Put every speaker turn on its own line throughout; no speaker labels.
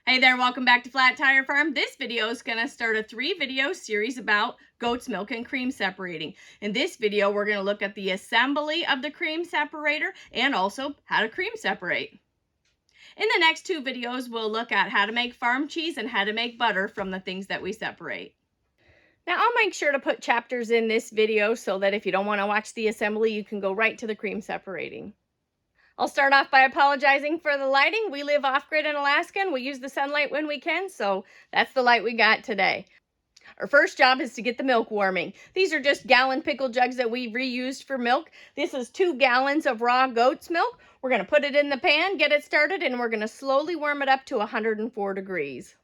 Hey there, welcome back to Flat Tire Farm. This video is going to start a 3-video series about goat's milk and cream separating. In this video, we're going to look at the assembly of the cream separator and also how to cream separate. In the next 2 videos, we'll look at how to make farm cheese and how to make butter from the things that we separate. Now, I'll make sure to put chapters in this video so that if you don't want to watch the assembly, you can go right to the cream separating. I'll start off by apologizing for the lighting. We live off-grid in Alaska and we use the sunlight when we can, so that's the light we got today. Our first job is to get the milk warming. These are just gallon pickle jugs that we reused for milk. This is 2 gallons of raw goat's milk. We're going to put it in the pan, get it started, and we're going to slowly warm it up to 104 degrees.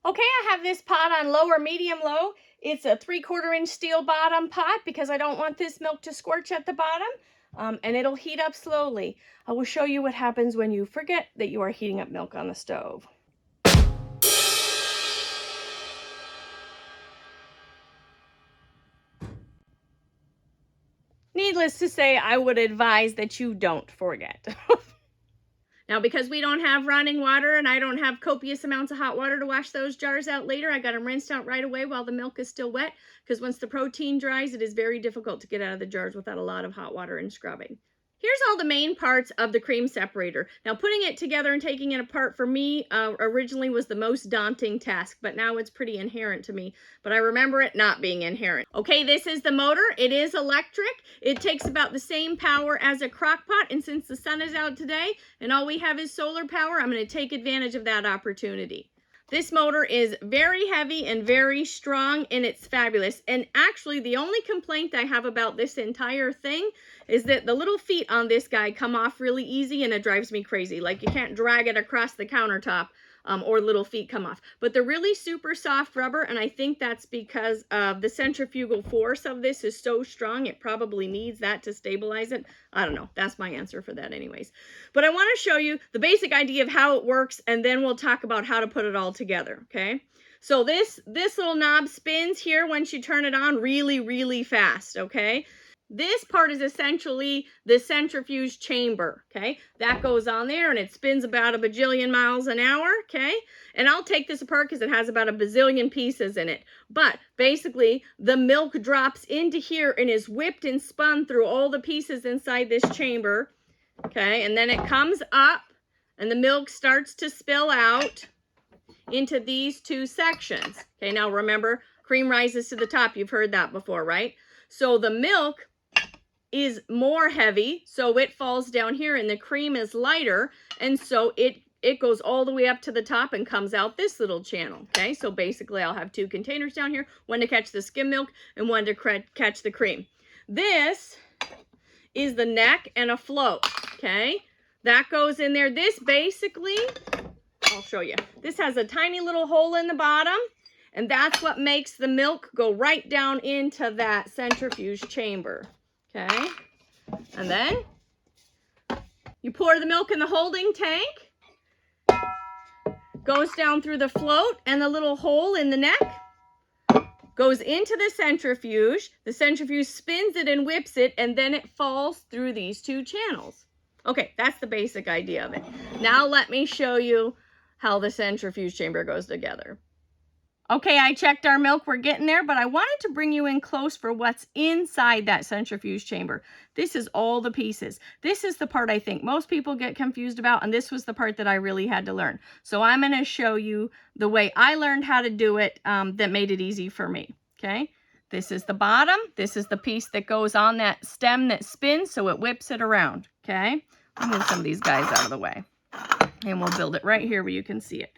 Okay, I have this pot on low or medium low. It's a 3/4 inch steel bottom pot because I don't want this milk to scorch at the bottom, and it'll heat up slowly. I will show you what happens when you forget that you are heating up milk on the stove. Needless to say, I would advise that you don't forget. Now, because we don't have running water and I don't have copious amounts of hot water to wash those jars out later, I got them rinsed out right away while the milk is still wet, because once the protein dries, it is very difficult to get out of the jars without a lot of hot water and scrubbing. Here's all the main parts of the cream separator. Now, putting it together and taking it apart for me originally was the most daunting task, but now it's pretty inherent to me. But I remember it not being inherent. Okay, this is the motor. It is electric. It takes about the same power as a crock pot, and since the sun is out today and all we have is solar power, I'm going to take advantage of that opportunity. This motor is very heavy and very strong, and it's fabulous. And actually, the only complaint I have about this entire thing is that the little feet on this guy come off really easy, and it drives me crazy. Like, you can't drag it across the countertop, or little feet come off. But they're really super soft rubber, and I think that's because the centrifugal force of this is so strong, it probably needs that to stabilize it. I don't know. That's my answer for that anyways. But I want to show you the basic idea of how it works, and then we'll talk about how to put it all together, okay? So this little knob spins here once you turn it on really, really fast, okay? This part is essentially the centrifuge chamber, okay? That goes on there and it spins about a bajillion miles an hour, okay? And I'll take this apart because it has about a bazillion pieces in it. But basically, the milk drops into here and is whipped and spun through all the pieces inside this chamber, okay? And then it comes up and the milk starts to spill out into these 2 sections. Okay, now remember, cream rises to the top. You've heard that before, right? So the milk is more heavy, so it falls down here, and the cream is lighter, and so it goes all the way up to the top and comes out this little channel. Okay, so basically I'll have 2 containers down here, one to catch the skim milk and one to catch the cream. This is the neck and a float. Okay, that goes in there. This basically, I'll show you, this has a tiny little hole in the bottom, and that's what makes the milk go right down into that centrifuge chamber. Okay, and then you pour the milk in the holding tank, goes down through the float, and the little hole in the neck goes into the centrifuge spins it and whips it, and then it falls through these 2 channels. Okay, that's the basic idea of it. Now let me show you how the centrifuge chamber goes together. Okay, I checked our milk, we're getting there, but I wanted to bring you in close for what's inside that centrifuge chamber. This is all the pieces. This is the part I think most people get confused about, and this was the part that I really had to learn. So I'm going to show you the way I learned how to do it that made it easy for me, okay? This is the bottom. This is the piece that goes on that stem that spins, so it whips it around, okay? I'll move some of these guys out of the way, and we'll build it right here where you can see it.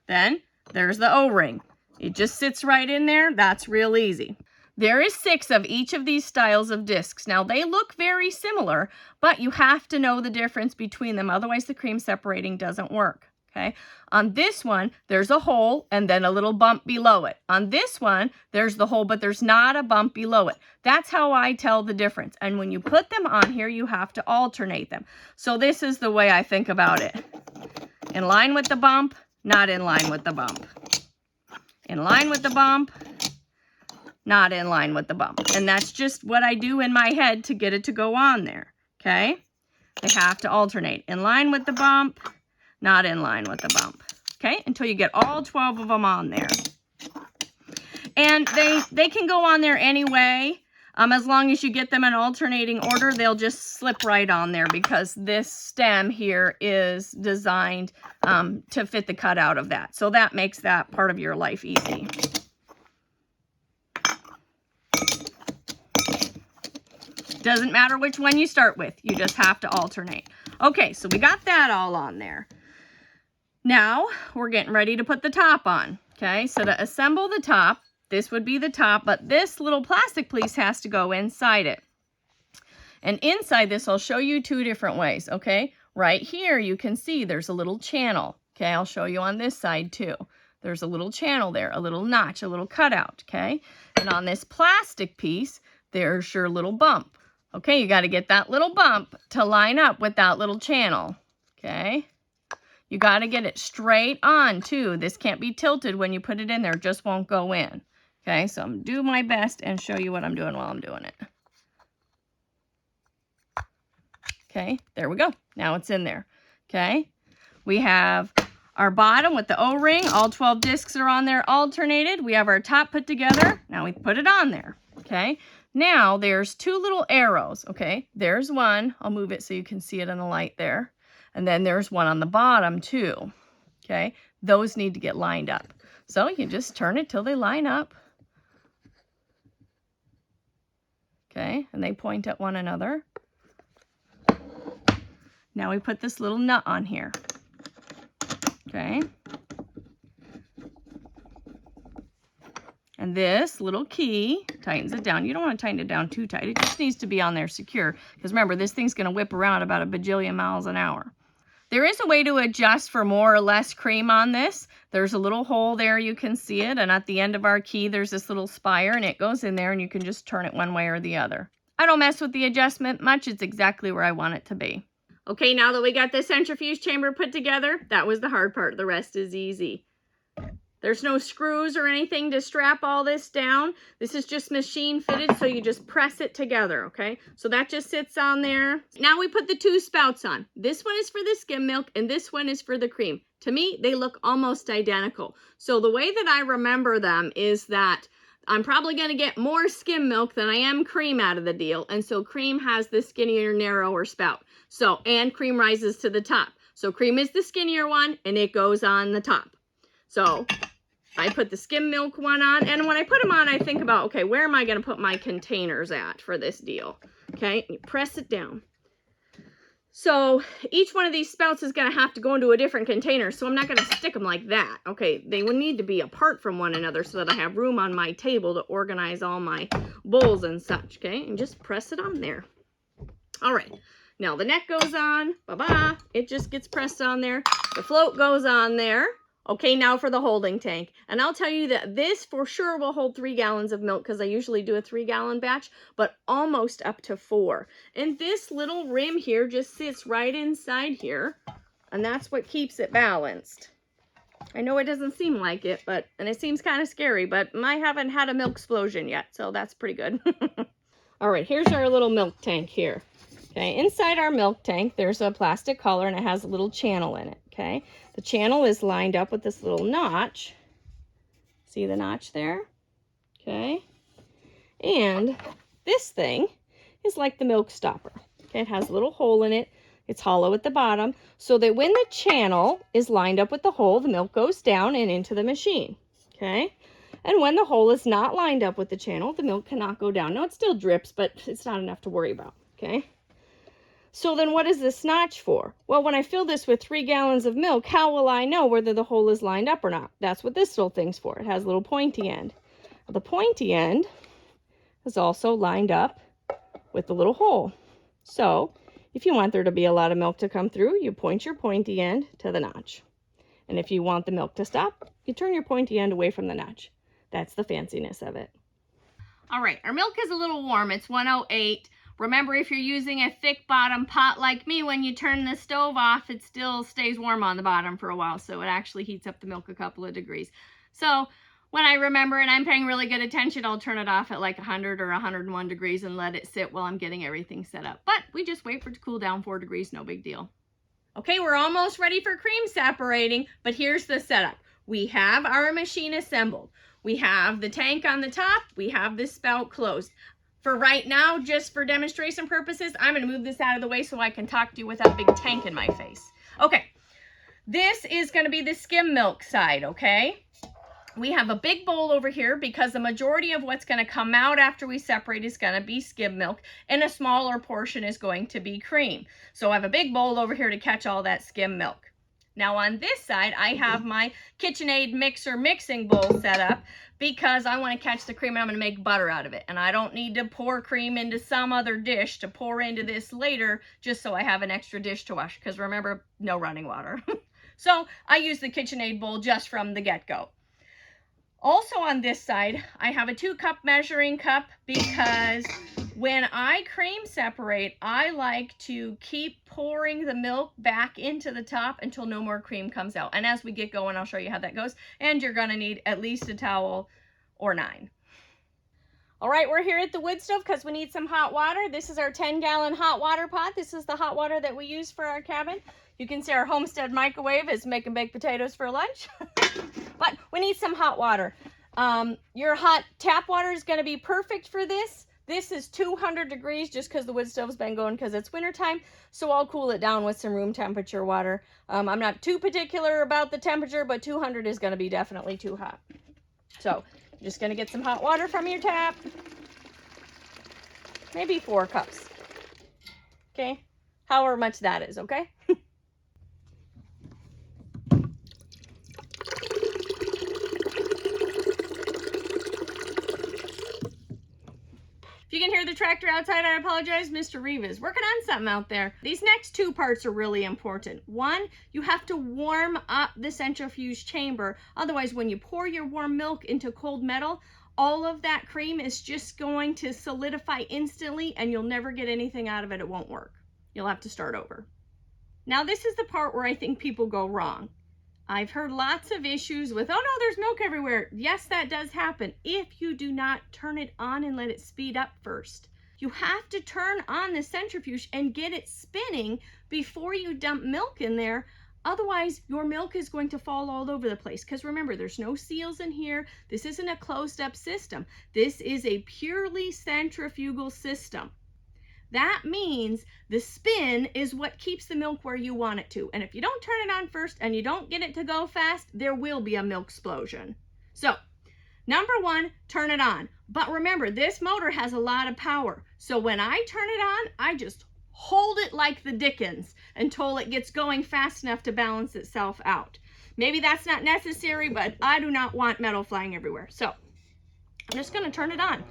Then there's the O-ring. It just sits right in there. That's real easy. There is 6 of each of these styles of discs. Now, they look very similar, but you have to know the difference between them. Otherwise, the cream separating doesn't work, okay? On this one, there's a hole and then a little bump below it. On this one, there's the hole, but there's not a bump below it. That's how I tell the difference. And when you put them on here, you have to alternate them. So this is the way I think about it. In line with the bump, not in line with the bump. In line with the bump, not in line with the bump. And that's just what I do in my head to get it to go on there, okay? They have to alternate. In line with the bump, not in line with the bump, okay? Until you get all 12 of them on there. And they can go on there anyway. As long as you get them in alternating order, they'll just slip right on there because this stem here is designed to fit the cutout of that. So that makes that part of your life easy. Doesn't matter which one you start with. You just have to alternate. Okay, so we got that all on there. Now we're getting ready to put the top on. Okay, so to assemble the top, this would be the top, but this little plastic piece has to go inside it. And inside this, I'll show you two different ways, okay? Right here, you can see there's a little channel, okay? I'll show you on this side too. There's a little channel there, a little notch, a little cutout, okay? And on this plastic piece, there's your little bump. Okay, you got to get that little bump to line up with that little channel, okay? You got to get it straight on too. This can't be tilted when you put it in there. It just won't go in. Okay, so I'm doing my best and show you what I'm doing while I'm doing it. Okay, there we go. Now it's in there. Okay, we have our bottom with the O-ring. All 12 discs are on there alternated. We have our top put together. Now we put it on there. Okay, now there's two little arrows. Okay, there's one. I'll move it so you can see it in the light there. And then there's one on the bottom too. Okay, those need to get lined up. So you just turn it till they line up. Okay, and they point at one another. Now we put this little nut on here. Okay. And this little key tightens it down. You don't want to tighten it down too tight. It just needs to be on there secure. Because remember, this thing's going to whip around about a bajillion miles an hour. There is a way to adjust for more or less cream on this. There's a little hole there, you can see it, and at the end of our key there's this little spire and it goes in there and you can just turn it one way or the other. I don't mess with the adjustment much, it's exactly where I want it to be. Okay, now that we got the centrifuge chamber put together, that was the hard part, the rest is easy. There's no screws or anything to strap all this down. This is just machine fitted, so you just press it together, okay? So that just sits on there. Now we put the two spouts on. This one is for the skim milk, and this one is for the cream. To me, they look almost identical. So the way that I remember them is that I'm probably going to get more skim milk than I am cream out of the deal, and so cream has the skinnier, narrower spout. So, and cream rises to the top. So cream is the skinnier one, and it goes on the top. So I put the skim milk one on, and when I put them on, I think about, okay, where am I going to put my containers at for this deal? Okay, and you press it down. So each one of these spouts is going to have to go into a different container, so I'm not going to stick them like that. Okay, they would need to be apart from one another so that I have room on my table to organize all my bowls and such, okay? And just press it on there. All right, now the neck goes on, ba-ba, it just gets pressed on there. The float goes on there. Okay, now for the holding tank. And I'll tell you that this for sure will hold 3 gallons of milk because I usually do a 3-gallon batch, but almost up to 4. And this little rim here just sits right inside here, and that's what keeps it balanced. I know it doesn't seem like it, and it seems kind of scary, but I haven't had a milk explosion yet, so that's pretty good. All right, here's our little milk tank here. Okay, inside our milk tank, there's a plastic collar and it has a little channel in it, okay? The channel is lined up with this little notch. See the notch there? Okay. And this thing is like the milk stopper. Okay, it has a little hole in it. It's hollow at the bottom, so that when the channel is lined up with the hole, the milk goes down and into the machine, okay? And when the hole is not lined up with the channel, the milk cannot go down. Now, it still drips, but it's not enough to worry about, okay? So then what is this notch for? Well, when I fill this with 3 gallons of milk, how will I know whether the hole is lined up or not? That's what this little thing's for. It has a little pointy end. The pointy end is also lined up with the little hole. So if you want there to be a lot of milk to come through, you point your pointy end to the notch. And if you want the milk to stop, you turn your pointy end away from the notch. That's the fanciness of it. All right, our milk is a little warm. It's 108. Remember, if you're using a thick bottom pot like me, when you turn the stove off, it still stays warm on the bottom for a while, so it actually heats up the milk a couple of degrees. So When I remember and I'm paying really good attention, I'll turn it off at like 100 or 101 degrees and let it sit while I'm getting everything set up. But we just wait for it to cool down 4 degrees, no big deal. Okay, we're almost ready for cream separating, but here's the setup. We have our machine assembled. We have the tank on the top. We have the spout closed. For right now, just for demonstration purposes, I'm going to move this out of the way so I can talk to you without a big tank in my face. Okay, this is going to be the skim milk side, okay? We have a big bowl over here because the majority of what's going to come out after we separate is going to be skim milk, and a smaller portion is going to be cream. So I have a big bowl over here to catch all that skim milk. Now on this side, I have my KitchenAid mixer mixing bowl set up because I want to catch the cream and I'm going to make butter out of it. And I don't need to pour cream into some other dish to pour into this later just so I have an extra dish to wash. Because remember, no running water. So I use the KitchenAid bowl just from the get-go. Also on this side, I have a 2-cup measuring cup because when I cream separate, I like to keep pouring the milk back into the top until no more cream comes out. And as we get going, I'll show you how that goes. And you're going to need at least a towel or 9. All right, we're here at the wood stove because we need some hot water. This is our 10-gallon hot water pot. This is the hot water that we use for our cabin. You can see our Homestead microwave is making baked potatoes for lunch. But we need some hot water. Your hot tap water is going to be perfect for this. This is 200 degrees just because the wood stove's been going because it's wintertime. So I'll cool it down with some room temperature water. I'm not too particular about the temperature, but 200 is going to be definitely too hot. So you're just going to get some hot water from your tap. Maybe 4 cups. Okay? However much that is, okay? If you can hear the tractor outside, I apologize. Mr. Reeve is working on something out there. These next 2 parts are really important. One, you have to warm up the centrifuge chamber. Otherwise, when you pour your warm milk into cold metal, all of that cream is just going to solidify instantly and you'll never get anything out of it. It won't work. You'll have to start over. Now, this is the part where I think people go wrong. I've heard lots of issues with, oh no, there's milk everywhere. Yes, that does happen if you do not turn it on and let it speed up first. You have to turn on the centrifuge and get it spinning before you dump milk in there. Otherwise, your milk is going to fall all over the place. Because remember, there's no seals in here. This isn't a closed up system. This is a purely centrifugal system. That means the spin is what keeps the milk where you want it to. And if you don't turn it on first and you don't get it to go fast, there will be a milk explosion. So, number 1, turn it on. But remember, this motor has a lot of power. So when I turn it on, I just hold it like the dickens until it gets going fast enough to balance itself out. Maybe that's not necessary, but I do not want metal flying everywhere. So, I'm just going to turn it on.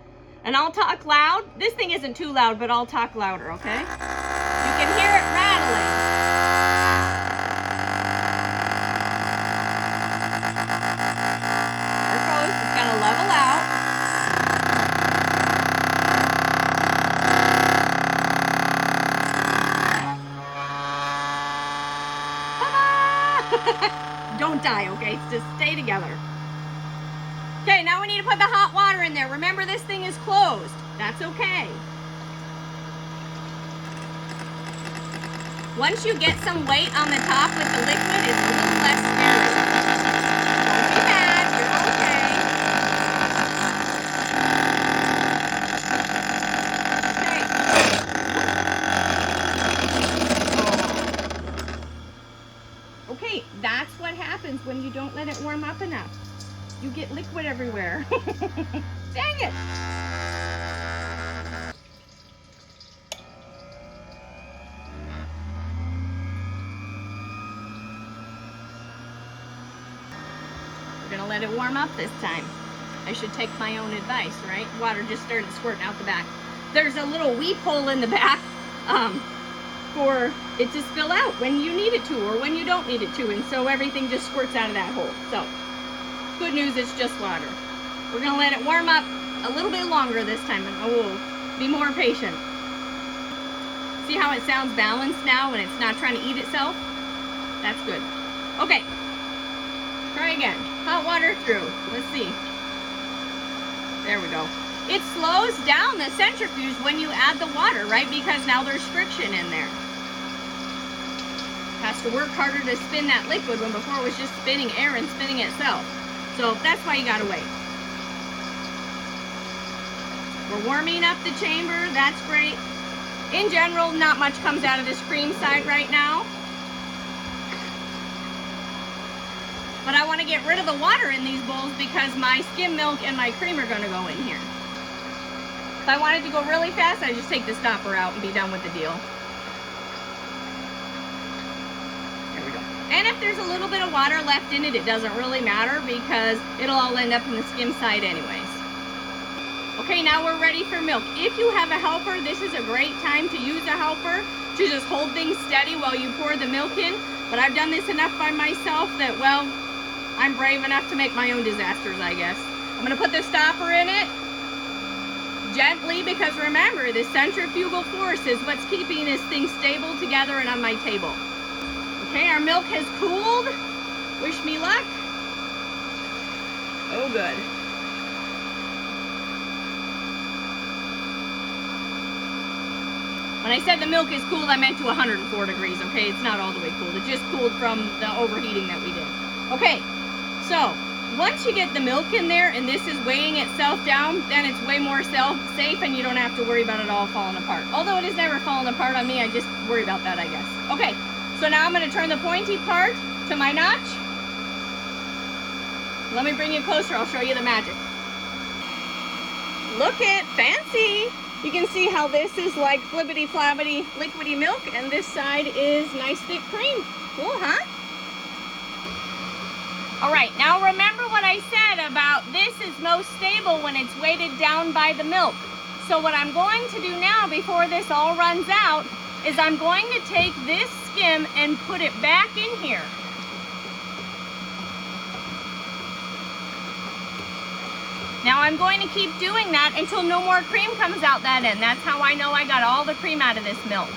And I'll talk loud. This thing isn't too loud, but I'll talk louder, okay? You can hear it rattling. There it goes. It's going to level out. Ta-da! Don't die, okay? Just stay together. Okay, now we need to put the hot water in there. Remember, this thing is closed. That's okay. Once you get some weight on the top with the liquid, it's a little less scary. Don't be mad, you're okay. Okay, that's what happens when you don't let it warm up enough. You get liquid everywhere. Dang it! We're gonna let it warm up this time. I should take my own advice, right? Water just started squirting out the back. There's a little weep hole in the back for it to spill out when you need it to or when you don't need it to, and so everything just squirts out of that hole. So, good news, it's just water. We're gonna let it warm up a little bit longer this time, and I will be more patient. See how it sounds balanced now when it's not trying to eat itself? That's good. Okay. Try again. Hot water through. Let's see. There we go. It slows down the centrifuge when you add the water, right? Because now there's friction in there. It has to work harder to spin that liquid when before it was just spinning air and spinning itself. So that's why you gotta wait. We're warming up the chamber. That's great. In general, not much comes out of this cream side right now. But I want to get rid of the water in these bowls because my skim milk and my cream are going to go in here. If I wanted to go really fast, I just take the stopper out and be done with the deal. There we go. And if there's a little bit of water left in it, it doesn't really matter because it'll all end up in the skim side anyways. Okay, now we're ready for milk. If you have a helper, this is a great time to use a helper to just hold things steady while you pour the milk in. But I've done this enough by myself that, well, I'm brave enough to make my own disasters, I guess. I'm gonna put the stopper in it gently because remember, the centrifugal force is what's keeping this thing stable together and on my table. Okay, our milk has cooled. Wish me luck. Oh, good. When I said the milk is cooled, I meant to 104 degrees, okay? It's not all the way cooled. It just cooled from the overheating that we did. Okay, so once you get the milk in there and this is weighing itself down, then it's way more safe and you don't have to worry about it all falling apart. Although it has never fallen apart on me, I just worry about that, I guess. Okay, so now I'm gonna turn the pointy part to my notch. Let me bring you closer, I'll show you the magic. Look it, fancy. You can see how this is like flippity floppity liquidy milk and this side is nice thick cream. Cool, huh? All right, now remember what I said about this is most stable when it's weighted down by the milk. So what I'm going to do now before this all runs out is I'm going to take this skim and put it back in here. Now I'm going to keep doing that until no more cream comes out that end. That's how I know I got all the cream out of this milk.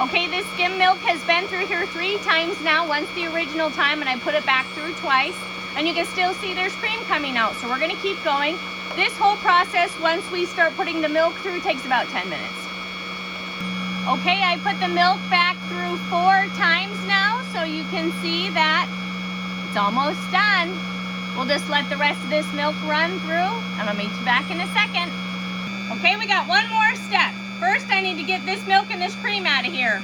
Okay, this skim milk has been through here 3 times now, once the original time, and I put it back through twice. And you can still see there's cream coming out, so we're gonna keep going. This whole process, once we start putting the milk through, takes about 10 minutes. Okay, I put the milk back through 4 times now, so you can see that it's almost done. We'll just let the rest of this milk run through, and I'll meet you back in a second. Okay, we got one more step. First, I need to get this milk and this cream out of here.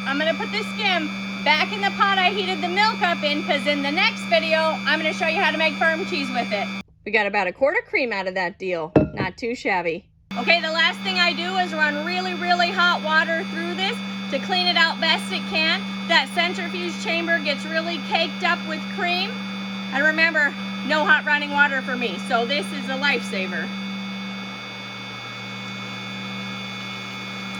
I'm gonna put this skim back in the pot I heated the milk up in because in the next video, I'm gonna show you how to make firm cheese with it. We got about a quart of cream out of that deal. Not too shabby. Okay, the last thing I do is run really, really hot water through this to clean it out best it can. That centrifuge chamber gets really caked up with cream. And remember, no hot running water for me, so this is a lifesaver.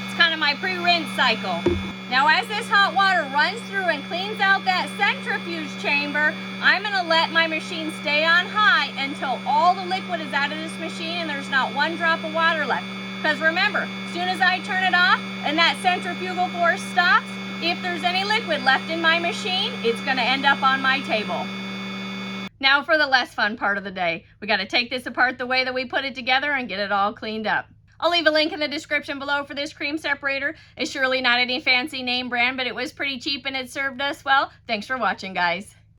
It's kind of my pre-rinse cycle. Now as this hot water runs through and cleans out that centrifuge chamber, I'm gonna let my machine stay on high until all the liquid is out of this machine and there's not one drop of water left. Because remember, as soon as I turn it off and that centrifugal force stops, if there's any liquid left in my machine, it's gonna end up on my table. Now for the less fun part of the day. We gotta take this apart the way that we put it together and get it all cleaned up. I'll leave a link in the description below for this cream separator. It's surely not any fancy name brand, but it was pretty cheap and it served us well. Thanks for watching, guys.